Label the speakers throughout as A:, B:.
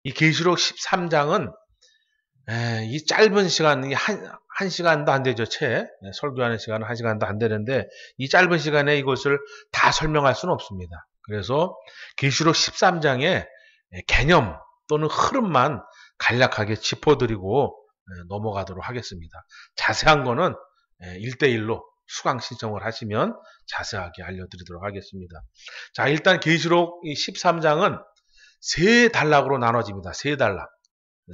A: 이 계시록 13장은 이 짧은 시간, 한 시간도 안 되죠, 채. 설교하는 시간은 1시간도 안 되는데, 이 짧은 시간에 이것을 다 설명할 수는 없습니다. 그래서 계시록 13장의 개념 또는 흐름만 간략하게 짚어드리고 넘어가도록 하겠습니다. 자세한 거는 1대1로 수강 신청을 하시면 자세하게 알려드리도록 하겠습니다. 자, 일단 계시록 13장은 세 단락으로 나눠집니다. 세 단락.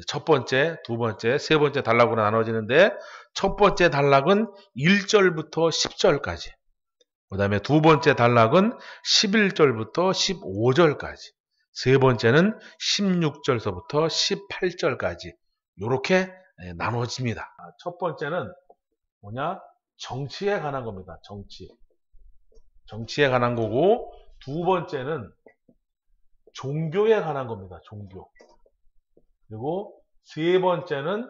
A: 첫 번째, 두 번째, 세 번째 단락으로 나눠지는데, 첫 번째 단락은 1절부터 10절까지. 그 다음에 두 번째 단락은 11절부터 15절까지. 세 번째는 16절서부터 18절까지. 이렇게 나눠집니다. 첫 번째는 뭐냐? 정치에 관한 겁니다. 정치에 관한 거고, 두 번째는 종교에 관한 겁니다. 종교. 그리고 세 번째는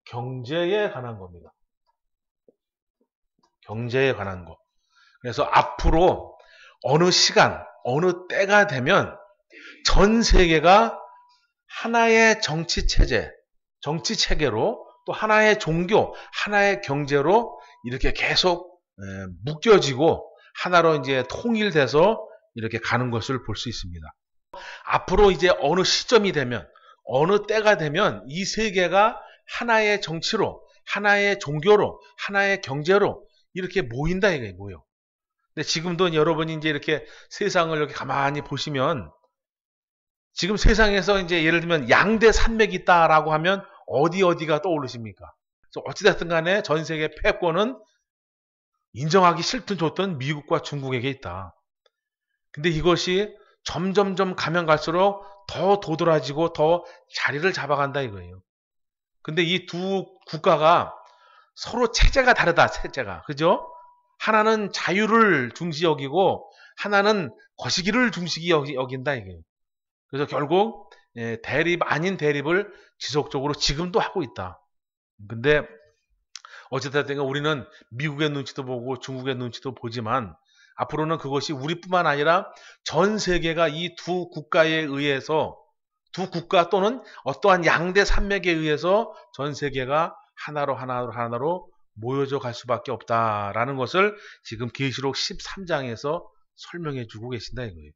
A: 경제에 관한 겁니다. 경제에 관한 거. 그래서 앞으로 어느 시간, 어느 때가 되면 전 세계가 하나의 정치 체계로 또 하나의 종교, 하나의 경제로 이렇게 계속 묶여지고 하나로 이제 통일돼서 이렇게 가는 것을 볼 수 있습니다. 앞으로 이제 어느 시점이 되면, 어느 때가 되면 이 세계가 하나의 정치로, 하나의 종교로, 하나의 경제로 이렇게 모인다 이거예요, 모여. 근데 지금도 여러분이 이제 이렇게 세상을 이렇게 가만히 보시면, 지금 세상에서 이제 예를 들면 양대 산맥이 있다라고 하면 어디가 떠오르십니까? 그래서 어찌됐든 간에 전 세계 패권은 인정하기 싫든 좋든 미국과 중국에게 있다. 근데 이것이 점점 가면 갈수록 더 도드라지고 더 자리를 잡아간다 이거예요. 근데 이 두 국가가 서로 체제가 다르다, 체제가. 그죠? 하나는 자유를 중시 여기고 하나는 거시기를 중시 여긴다 이거예요. 그래서 결국 대립 아닌 대립을 지속적으로 지금도 하고 있다. 근데 어쨌든 우리는 미국의 눈치도 보고 중국의 눈치도 보지만 앞으로는 그것이 우리뿐만 아니라 전 세계가 이 두 국가에 의해서, 두 국가 또는 어떠한 양대 산맥에 의해서 전 세계가 하나로 모여져 갈 수밖에 없다라는 것을 지금 계시록 13장에서 설명해 주고 계신다 이거예요.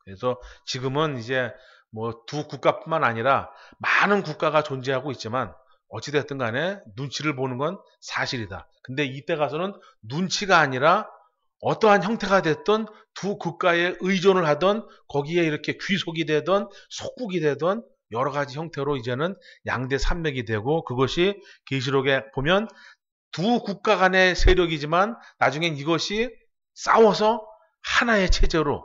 A: 그래서 지금은 이제 뭐 두 국가뿐만 아니라 많은 국가가 존재하고 있지만 어찌됐든 간에 눈치를 보는 건 사실이다. 근데 이때 가서는 눈치가 아니라 어떠한 형태가 됐든 두 국가에 의존을 하던 거기에 이렇게 귀속이 되던 속국이 되던 여러 가지 형태로 이제는 양대 산맥이 되고, 그것이 계시록에 보면 두 국가 간의 세력이지만 나중엔 이것이 싸워서 하나의 체제로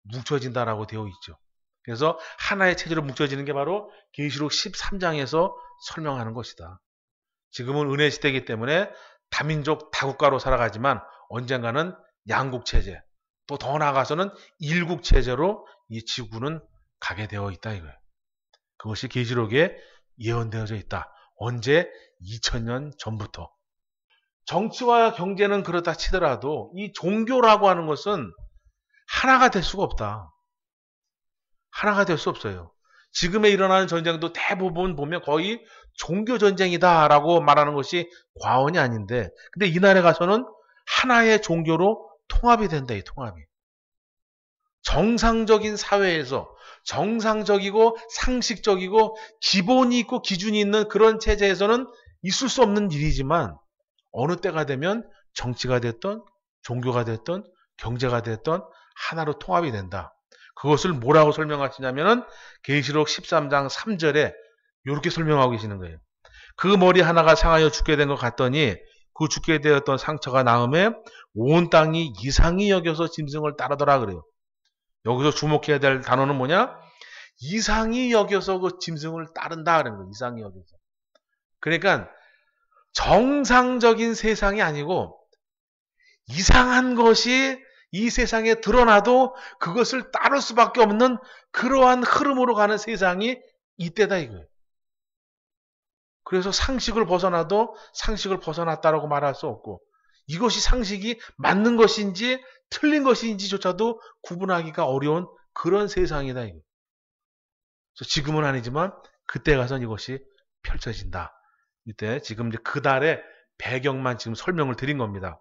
A: 뭉쳐진다라고 되어 있죠. 그래서 하나의 체제로 뭉쳐지는 게 바로 계시록 13장에서 설명하는 것이다. 지금은 은혜 시대이기 때문에 다민족 다국가로 살아가지만 언젠가는 양국 체제, 또 더 나아가서는 일국 체제로 이 지구는 가게 되어 있다 이거예요. 그것이 계시록에 예언되어져 있다. 언제? 2000년 전부터. 정치와 경제는 그렇다 치더라도 이 종교라고 하는 것은 하나가 될 수가 없다. 하나가 될 수 없어요. 지금에 일어나는 전쟁도 대부분 보면 거의 종교 전쟁이다라고 말하는 것이 과언이 아닌데, 근데 이날에 가서는 하나의 종교로 통합이 된다, 이 통합이. 정상적인 사회에서 정상적이고 상식적이고 기본이 있고 기준이 있는 그런 체제에서는 있을 수 없는 일이지만 어느 때가 되면 정치가 됐던 종교가 됐던 경제가 됐던 하나로 통합이 된다. 그것을 뭐라고 설명하시냐면은 계시록 13장 3절에 이렇게 설명하고 계시는 거예요. 그 머리 하나가 상하여 죽게 된 것 같더니 그 죽게 되었던 상처가 나음에 온 땅이 이상히 여겨서 짐승을 따르더라 그래요. 여기서 주목해야 될 단어는 뭐냐? 이상히 여겨서 그 짐승을 따른다 그러는 거예요. 이상히 여겨서. 그러니까 정상적인 세상이 아니고 이상한 것이 이 세상에 드러나도 그것을 따를 수밖에 없는 그러한 흐름으로 가는 세상이 이때다 이거예요. 그래서 상식을 벗어나도 상식을 벗어났다라고 말할 수 없고, 이것이 상식이 맞는 것인지 틀린 것인지조차도 구분하기가 어려운 그런 세상이다 이거예요. 지금은 아니지만 그때 가서는 이것이 펼쳐진다. 이때 지금 이제 그달의 배경만 지금 설명을 드린 겁니다.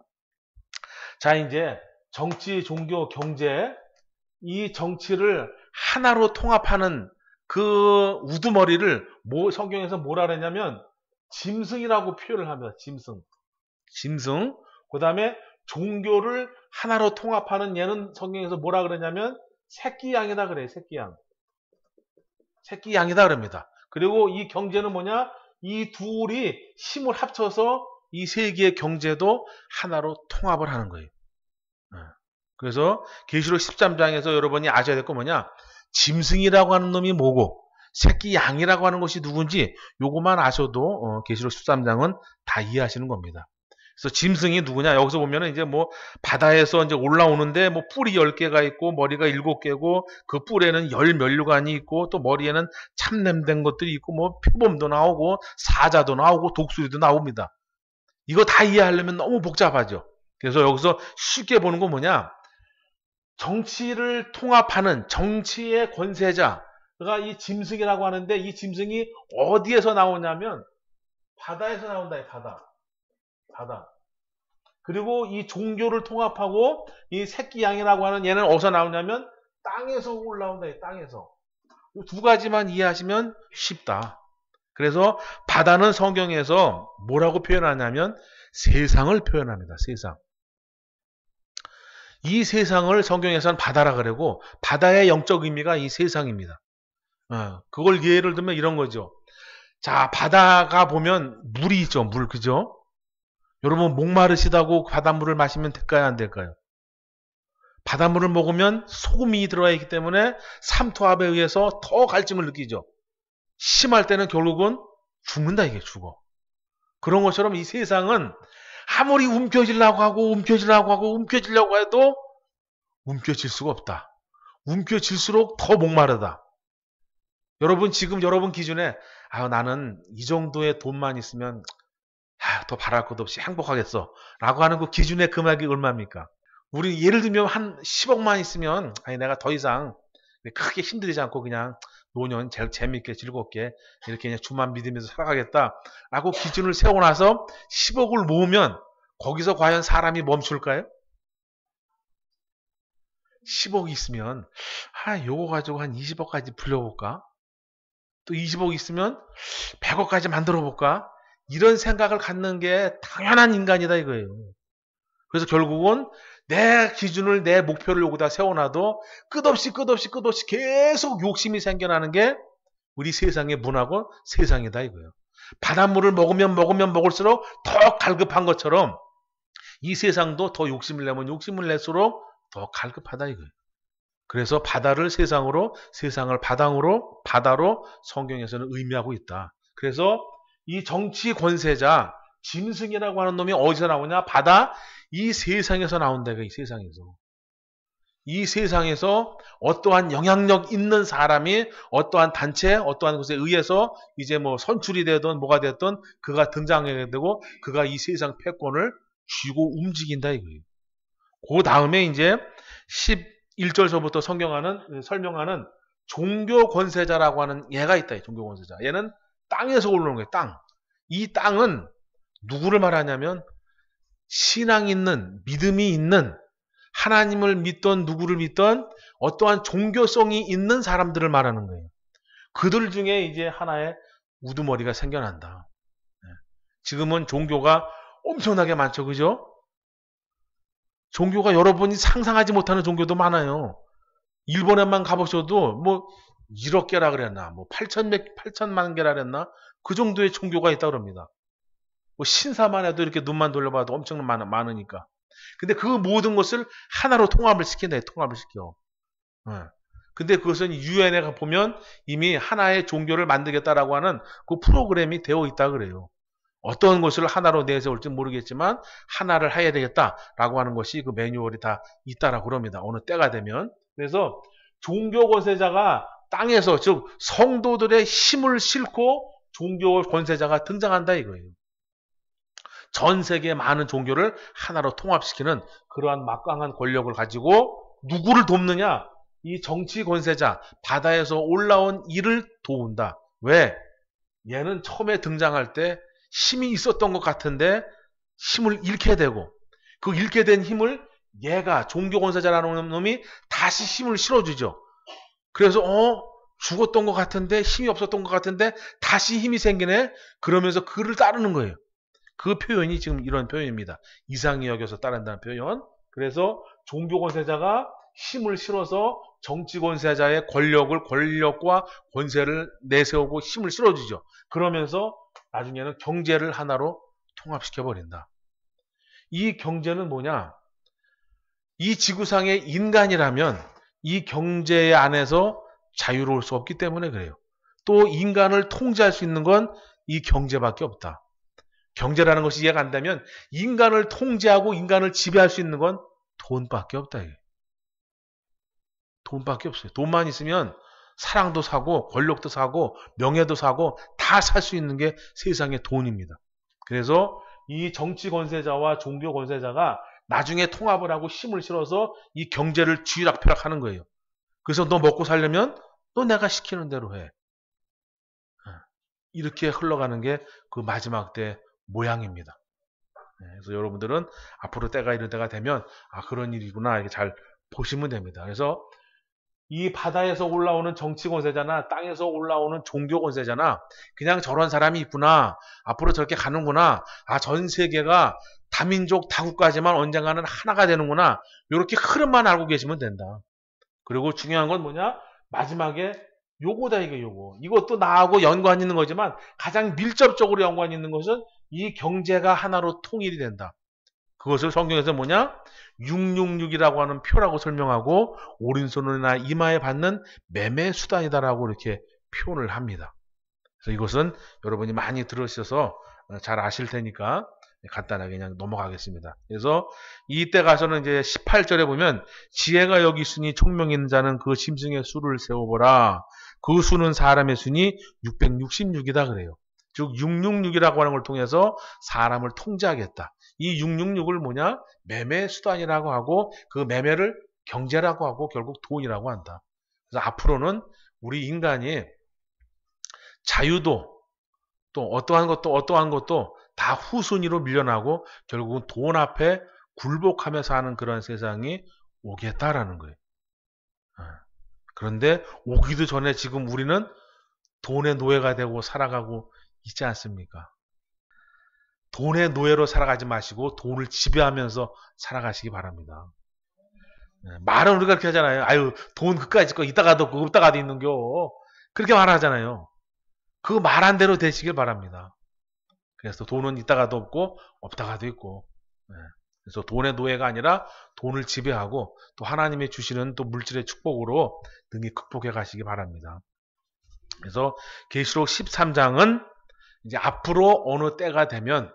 A: 자, 이제 정치, 종교, 경제 이 정치를 하나로 통합하는 그 우두머리를 성경에서 뭐라 그랬냐면 짐승이라고 표현을 합니다. 짐승. 그 다음에 종교를 하나로 통합하는 얘는 성경에서 뭐라 그러냐면 새끼양이다 그래요. 새끼양이다 그럽니다. 그리고 이 경제는 뭐냐? 이 둘이 힘을 합쳐서 이 세계의 경제도 하나로 통합을 하는 거예요. 그래서 계시록 13장에서 여러분이 아셔야 될 거 뭐냐? 짐승이라고 하는 놈이 뭐고 새끼 양이라고 하는 것이 누군지 요것만 아셔도 계시록 13장은 다 이해하시는 겁니다. 그래서 짐승이 누구냐? 여기서 보면은 이제 뭐 바다에서 이제 올라오는데 뭐 뿔이 10개가 있고 머리가 7개고 그 뿔에는 열면류관이 있고 또 머리에는 참냄된 것들이 있고 뭐 표범도 나오고 사자도 나오고 독수리도 나옵니다. 이거 다 이해하려면 너무 복잡하죠. 그래서 여기서 쉽게 보는 건 뭐냐? 정치를 통합하는 정치의 권세자가 이 짐승이라고 하는데 이 짐승이 어디에서 나오냐면 바다에서 나온다. 바다. 그리고 이 종교를 통합하고 이 새끼 양이라고 하는 얘는 어디서 나오냐면 땅에서 올라온다. 땅에서. 이 두 가지만 이해하시면 쉽다. 그래서 바다는 성경에서 뭐라고 표현하냐면 세상을 표현합니다. 세상. 이 세상을 성경에서는 바다라 그러고 바다의 영적 의미가 이 세상입니다. 그걸 예를 들면 이런 거죠. 자, 바다가 보면 물이 있죠. 물, 그죠? 여러분 목마르시다고 바닷물을 마시면 될까요? 안 될까요? 바닷물을 먹으면 소금이 들어가 있기 때문에 삼투압에 의해서 더 갈증을 느끼죠. 심할 때는 결국은 죽는다. 이게 죽어. 그런 것처럼 이 세상은 아무리 움켜쥐려고 하고 해도 움켜질 수가 없다. 움켜질수록 더 목마르다. 여러분 지금 여러분 기준에 나는 이 정도의 돈만 있으면 더 바랄 것도 없이 행복하겠어 라고 하는 그 기준의 금액이 얼마입니까? 우리 예를 들면 한 10억만 있으면 내가 더 이상 크게 힘들지 않고 그냥 노년 제일 재밌게 즐겁게 이렇게 그냥 주만 믿으면서 살아가겠다 라고 기준을 세워놔서 10억을 모으면 거기서 과연 사람이 멈출까요? 10억이 있으면 요거 가지고 한 20억까지 불려볼까? 또 20억 있으면 100억까지 만들어볼까? 이런 생각을 갖는 게 당연한 인간이다 이거예요. 그래서 결국은 내 기준을 내 목표를 여기다 세워놔도 끝없이 계속 욕심이 생겨나는 게 우리 세상의 문화고 세상이다 이거예요. 바닷물을 먹으면 먹을수록 더 갈급한 것처럼 이 세상도 더 욕심을 내면 욕심을 낼수록 더 갈급하다 이거예요. 그래서 바다를 세상으로, 세상을 바다로 성경에서는 의미하고 있다. 그래서 이 정치 권세자 짐승이라고 하는 놈이 어디서 나오냐? 바다 이 세상에서 나온다. 이 세상에서 어떠한 영향력 있는 사람이 어떠한 단체, 어떠한 것에 의해서 이제 뭐 선출이 되든 뭐가 됐든 그가 등장하게 되고 그가 이 세상 패권을 쥐고 움직인다 이거예요. 그 다음에 이제 11절서부터 설명하는 종교 권세자라고 하는 얘가 있다. 종교 권세자. 얘는 땅에서 올라오는 거예요. 땅. 이 땅은 누구를 말하냐면 신앙 있는, 믿음이 있는, 하나님을 믿던 누구를 믿던 어떠한 종교성이 있는 사람들을 말하는 거예요. 그들 중에 이제 하나의 우두머리가 생겨난다. 지금은 종교가 엄청나게 많죠. 그죠? 종교가 여러분이 상상하지 못하는 종교도 많아요. 일본에만 가보셔도 뭐 1억 개라 그랬나, 뭐 8천만 개라 그랬나, 그 정도의 종교가 있다 그럽니다. 뭐 신사만 해도 이렇게 눈만 돌려봐도 엄청 많으니까. 근데 그 모든 것을 하나로 통합을 시킨다. 통합을 시켜. 근데 그것은 유엔에 보면 이미 하나의 종교를 만들겠다라고 하는 그 프로그램이 되어 있다 그래요. 어떤 것을 하나로 내세울지 모르겠지만 하나를 해야 되겠다라고 하는 것이 그 매뉴얼이 다 있다라고 그럽니다. 어느 때가 되면. 그래서 종교 권세자가 땅에서 즉 성도들의 힘을 싣고 종교 권세자가 등장한다 이거예요. 전 세계 많은 종교를 하나로 통합시키는 그러한 막강한 권력을 가지고 누구를 돕느냐? 이 정치 권세자, 바다에서 올라온 이를 도운다. 왜? 얘는 처음에 등장할 때 힘이 있었던 것 같은데 힘을 잃게 되고, 그 잃게 된 힘을 얘가 종교 권세자라는 놈이 다시 힘을 실어주죠. 그래서 죽었던 것 같은데, 힘이 없었던 것 같은데 다시 힘이 생기네. 그러면서 그를 따르는 거예요. 그 표현이 지금 이런 표현입니다. 이상히 여겨서 따른다는 표현. 그래서 종교 권세자가 힘을 실어서 정치 권세자의 권력과 권세를 내세우고 힘을 실어주죠. 그러면서 나중에는 경제를 하나로 통합시켜버린다. 이 경제는 뭐냐? 이 지구상의 인간이라면 이 경제 안에서 자유로울 수 없기 때문에 그래요. 또 인간을 통제할 수 있는 건 이 경제밖에 없다. 경제라는 것이 이해가 안 되면 인간을 통제하고 인간을 지배할 수 있는 건 돈밖에 없다. 이게. 돈밖에 없어요. 돈만 있으면 사랑도 사고 권력도 사고 명예도 사고 다 살 수 있는 게 세상의 돈입니다. 그래서 이 정치 권세자와 종교 권세자가 나중에 통합을 하고 힘을 실어서 이 경제를 쥐락펴락하는 거예요. 그래서 너 먹고 살려면 너 내가 시키는 대로 해. 이렇게 흘러가는 게 그 마지막 때 모양입니다. 그래서 여러분들은 앞으로 때가 이런 때가 되면 그런 일이구나 이렇게 잘 보시면 됩니다. 그래서 이 바다에서 올라오는 정치 권세자나 땅에서 올라오는 종교 권세자나 그냥 저런 사람이 있구나. 앞으로 저렇게 가는구나. 전 세계가 다민족 다국가지만 언젠가는 하나가 되는구나. 이렇게 흐름만 알고 계시면 된다. 그리고 중요한 건 뭐냐? 마지막에 요거다 이게 요거. 이것도 나하고 연관 있는 거지만 가장 밀접적으로 연관 있는 것은 이 경제가 하나로 통일이 된다. 그것을 성경에서 뭐냐? 666이라고 하는 표라고 설명하고 오른손이나 이마에 받는 매매 수단이다라고 이렇게 표현을 합니다. 그래서 이것은 여러분이 많이 들으셔서 잘 아실 테니까 간단하게 그냥 넘어가겠습니다. 그래서 이때 가서는 이제 18절에 보면 지혜가 여기 있으니 총명 있는 자는 그 심승의 수를 세워보라. 그 수는 사람의 수니 666이다 그래요. 즉 666이라고 하는 걸 통해서 사람을 통제하겠다. 이 666을 뭐냐? 매매 수단이라고 하고 그 매매를 경제라고 하고 결국 돈이라고 한다. 그래서 앞으로는 우리 인간이 자유도 또 어떠한 것도 다 후순위로 밀려나고 결국은 돈 앞에 굴복하며 사는 그런 세상이 오겠다라는 거예요. 그런데 오기도 전에 지금 우리는 돈의 노예가 되고 살아가고 있지 않습니까? 돈의 노예로 살아가지 마시고 돈을 지배하면서 살아가시기 바랍니다. 말은 우리가 그렇게 하잖아요. 아유, 돈 그까짓 거 이따가도 없고 없다가도 있는겨. 그렇게 말하잖아요. 그 말한 대로 되시길 바랍니다. 그래서 돈은 있다가도 없고 없다가도 있고. 그래서 돈의 노예가 아니라 돈을 지배하고 또 하나님이 주시는 또 물질의 축복으로 능히 극복해 가시기 바랍니다. 그래서 계시록 13장은 이제 앞으로 어느 때가 되면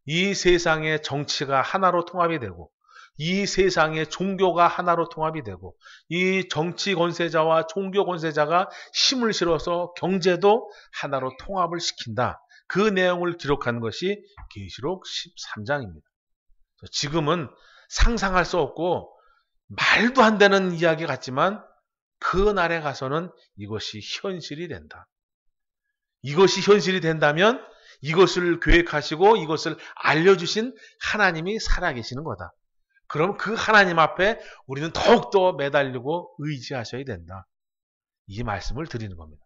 A: 이 세상의 정치가 하나로 통합이 되고 이 세상의 종교가 하나로 통합이 되고 이 정치 권세자와 종교 권세자가 힘을 실어서 경제도 하나로 통합을 시킨다. 그 내용을 기록한 것이 계시록 13장입니다. 지금은 상상할 수 없고 말도 안 되는 이야기 같지만 그 날에 가서는 이것이 현실이 된다. 이것이 현실이 된다면 이것을 계획하시고 이것을 알려주신 하나님이 살아계시는 거다. 그럼 그 하나님 앞에 우리는 더욱더 매달리고 의지하셔야 된다. 이 말씀을 드리는 겁니다.